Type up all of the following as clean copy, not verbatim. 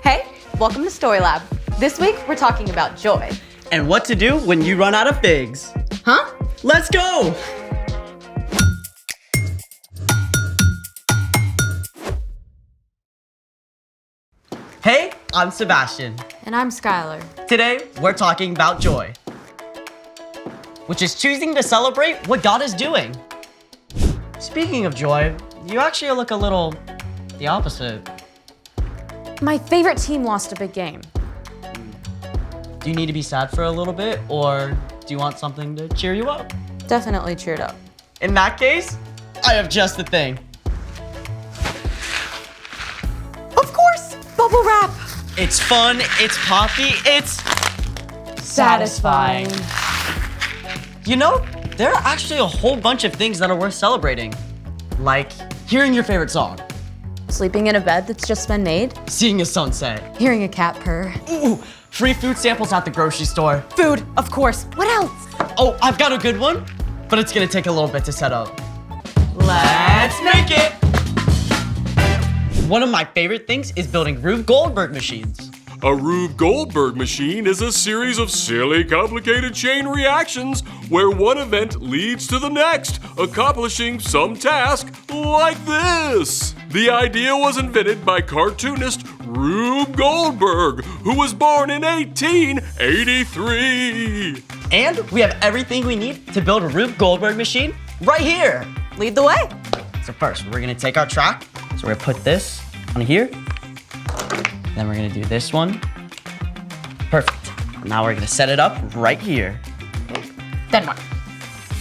Hey, welcome to StoryLab. This week, we're talking about joy. And what to do when you run out of figs. Huh? Let's go! Hey, I'm Sebastian. And I'm Skylar. Today, we're talking about joy, which is choosing to celebrate what God is doing. Speaking of joy, you actually look a little the opposite. My favorite team lost a big game. Do you need to be sad for a little bit, or do you want something to cheer you up? Definitely cheered up. In that case, I have just the thing. Of course, bubble wrap. It's fun, it's poppy, it's Satisfying. You know, there are actually a whole bunch of things that are worth celebrating. Like hearing your favorite song, Sleeping in a bed that's just been made. seeing a sunset, Hearing a cat purr. ooh, free food samples at the grocery store. Food, of course. What else? Oh, I've got a good one, but it's gonna take a little bit to set up. Let's make it! One of my favorite things is building Rube Goldberg machines. A Rube Goldberg machine is a series of silly, complicated chain reactions where one event leads to the next, accomplishing some task like this. The idea was invented by cartoonist Rube Goldberg, who was born in 1883. And we have everything we need to build a Rube Goldberg machine right here. Lead the way. So first, we're gonna take our track. So we're gonna put this on here. Then we're gonna do this one. Perfect. Now we're gonna set it up right here. Then what?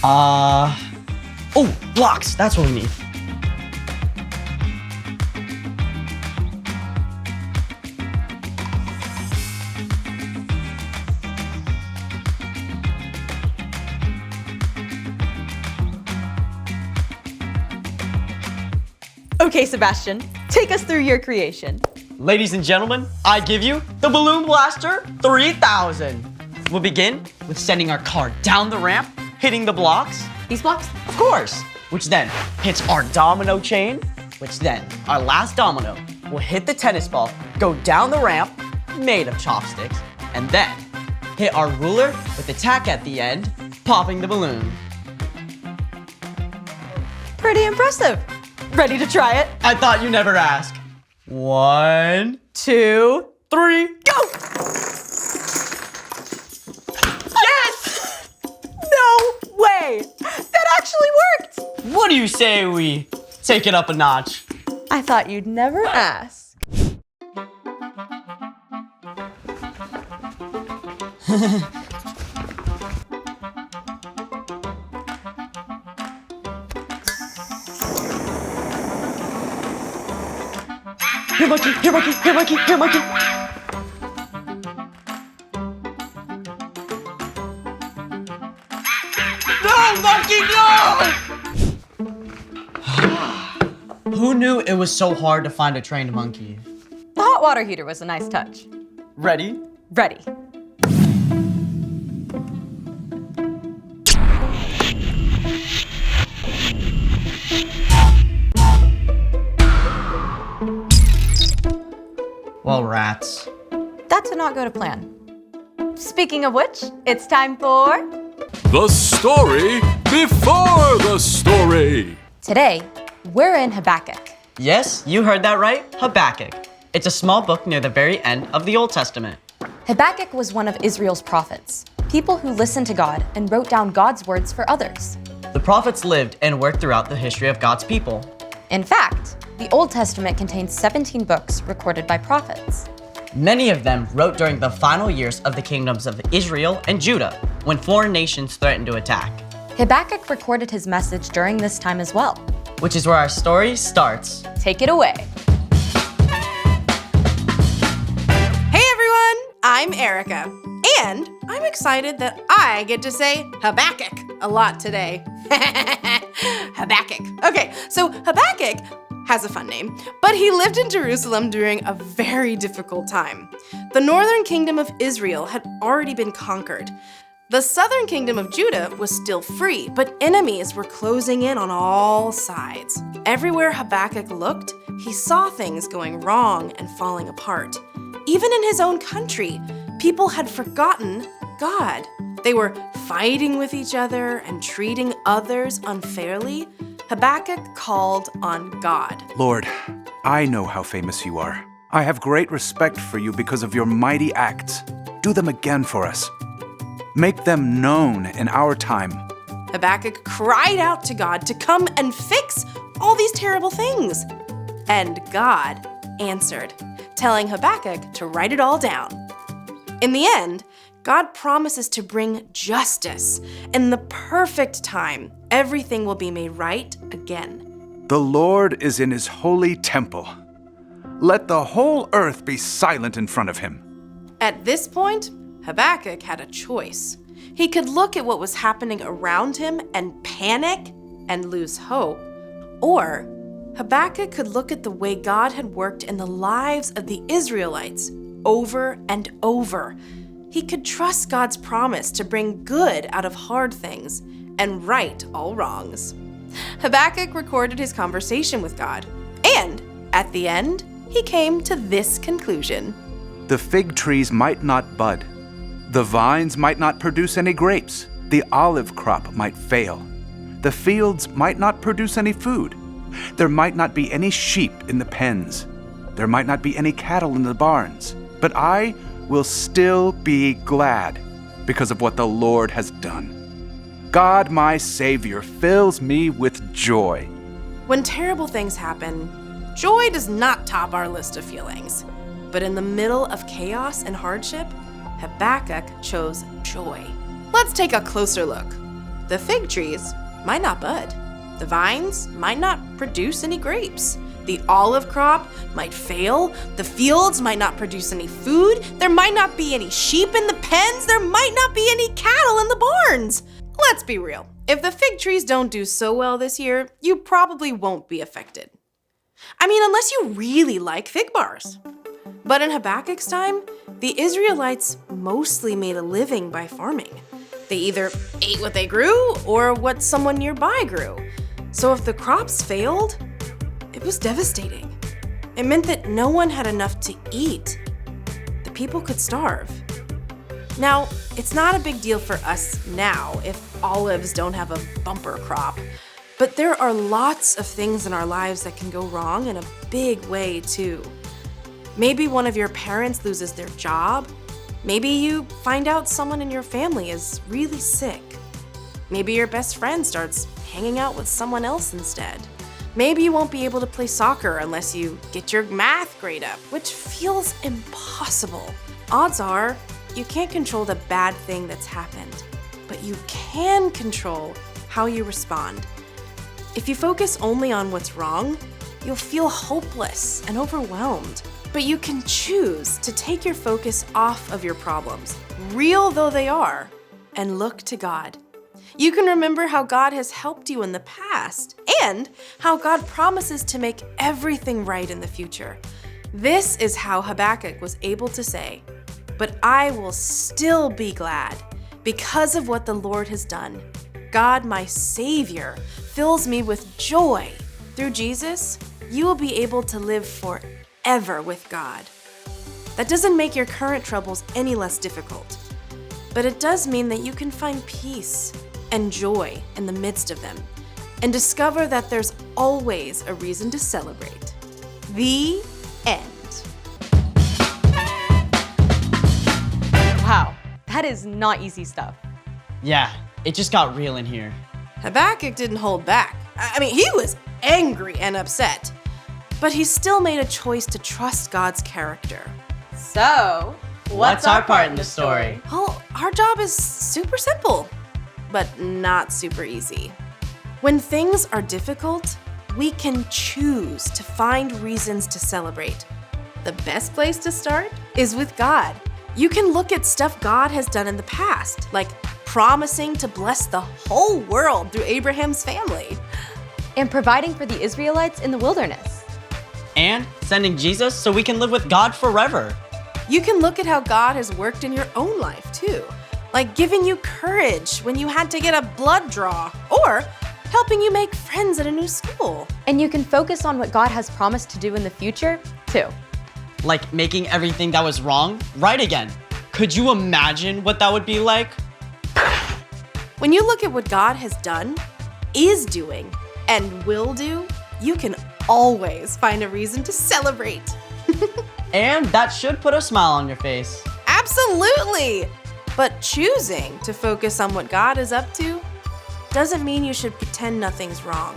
Oh, blocks, that's what we need. Okay, Sebastian, take us through your creation. Ladies and gentlemen, I give you the Balloon Blaster 3000. We'll begin with sending our car down the ramp, hitting the blocks, These blocks? of course, which then hits our domino chain, which then our last domino will hit the tennis ball, go down the ramp, made of chopsticks, and then hit our ruler with the tack at the end, popping the balloon. Pretty impressive. Ready to try it? I thought you never ask. 1, 2, 3, go! Yes! No way! That actually worked! what do you say we take it up a notch? I thought you'd never ask. Here, monkey, here, monkey, here, monkey, here, monkey. No, monkey, no! Who knew it was so hard to find a trained monkey? The hot water heater was a nice touch. Ready? Ready. Well, rats. That did not go to plan. Speaking of which, it's time for... The story before the story. Today, we're in Habakkuk. Yes, you heard that right, Habakkuk. It's a small book near the very end of the Old Testament. Habakkuk was one of Israel's prophets, people who listened to God and wrote down God's words for others. The prophets lived and worked throughout the history of God's people. In fact, the Old Testament contains 17 books recorded by prophets. Many of them wrote during the final years of the kingdoms of Israel and Judah, when foreign nations threatened to attack. Habakkuk recorded his message during this time as well. Which is where our story starts. Take it away. Hey everyone, I'm Erica, and I'm excited that I get to say Habakkuk a lot today. Habakkuk. Okay, so Habakkuk has a fun name, but he lived in Jerusalem during a very difficult time. The northern kingdom of Israel had already been conquered. The southern kingdom of Judah was still free, but enemies were closing in on all sides. Everywhere Habakkuk looked, He saw things going wrong and falling apart. Even in his own country, people had forgotten God. They were fighting with each other and treating others unfairly. Habakkuk called on God. Lord, I know how famous you are. I have great respect for you because of your mighty acts. Do them again for us. Make them known in our time. Habakkuk cried out to God to come and fix all these terrible things. And God answered, telling Habakkuk to write it all down. In the end, God promises to bring justice. In the perfect time, everything will be made right again. The Lord is in his holy temple. Let the whole earth be silent in front of him. At this point, Habakkuk had a choice. He could look at what was happening around him and panic and lose hope. Or Habakkuk could look at the way God had worked in the lives of the Israelites over and over. He could trust God's promise to bring good out of hard things and right all wrongs. Habakkuk recorded his conversation with God, and at the end, he came to this conclusion. The fig trees might not bud. The vines might not produce any grapes. The olive crop might fail. The fields might not produce any food. There might not be any sheep in the pens. There might not be any cattle in the barns. But I will still be glad because of what the Lord has done. God, my Savior, fills me with joy. When terrible things happen, joy does not top our list of feelings. But in the middle of chaos and hardship, Habakkuk chose joy. Let's take a closer look. The fig trees might not bud. The vines might not produce any grapes. The olive crop might fail. The fields might not produce any food. There might not be any sheep in the pens. There might not be any cattle in the barns. Let's be real. If the fig trees don't do so well this year, you probably won't be affected. I mean, unless you really like fig bars. But in Habakkuk's time, the Israelites mostly made a living by farming. They either ate what they grew or what someone nearby grew. So if the crops failed, it was devastating. It meant that no one had enough to eat. The people could starve. Now, it's not a big deal for us now if olives don't have a bumper crop, but there are lots of things in our lives that can go wrong in a big way too. Maybe one of your parents loses their job. Maybe you find out someone in your family is really sick. Maybe your best friend starts hanging out with someone else instead. Maybe you won't be able to play soccer unless you get your math grade up, which feels impossible. Odds are, you can't control the bad thing that's happened, but you can control how you respond. If you focus only on what's wrong, you'll feel hopeless and overwhelmed. But you can choose to take your focus off of your problems, real though they are, and look to God. You can remember how God has helped you in the past and how God promises to make everything right in the future. This is how Habakkuk was able to say, "But I will still be glad because of what the Lord has done. God, my Savior, fills me with joy. Through Jesus, you will be able to live forever with God." That doesn't make your current troubles any less difficult, but it does mean that you can find peace and joy in the midst of them and discover that there's always a reason to celebrate. The end. Wow, that is not easy stuff. Yeah, it just got real in here. Habakkuk didn't hold back. I mean, he was angry and upset, but he still made a choice to trust God's character. So, What's our part in the story? Well, our job is super simple, but not super easy. When things are difficult, we can choose to find reasons to celebrate. The best place to start is with God. You can look at stuff God has done in the past, like promising to bless the whole world through Abraham's family. And providing for the Israelites in the wilderness. And sending Jesus so we can live with God forever. You can look at how God has worked in your own life too, like giving you courage when you had to get a blood draw, or helping you make friends at a new school. And you can focus on what God has promised to do in the future, too. Like making everything that was wrong right again. Could you imagine what that would be like? When you look at what God has done, is doing, and will do, you can always find a reason to celebrate. And that should put a smile on your face. Absolutely! But choosing to focus on what God is up to doesn't mean you should pretend nothing's wrong.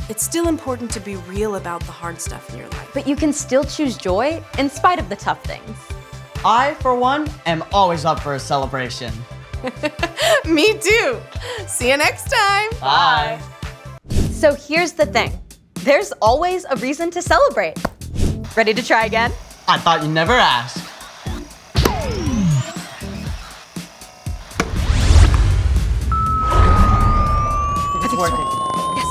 It's still important to be real about the hard stuff in your life. But you can still choose joy in spite of the tough things. I, for one, am always up for a celebration. Me too! See you next time! Bye. So here's the thing. There's always a reason to celebrate. Ready to try again? I thought you never asked. It's working. Yes.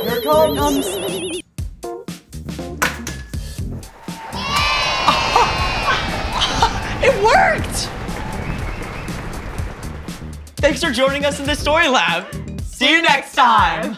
Here it comes. It worked! Thanks for joining us in the Story Lab. See you next time.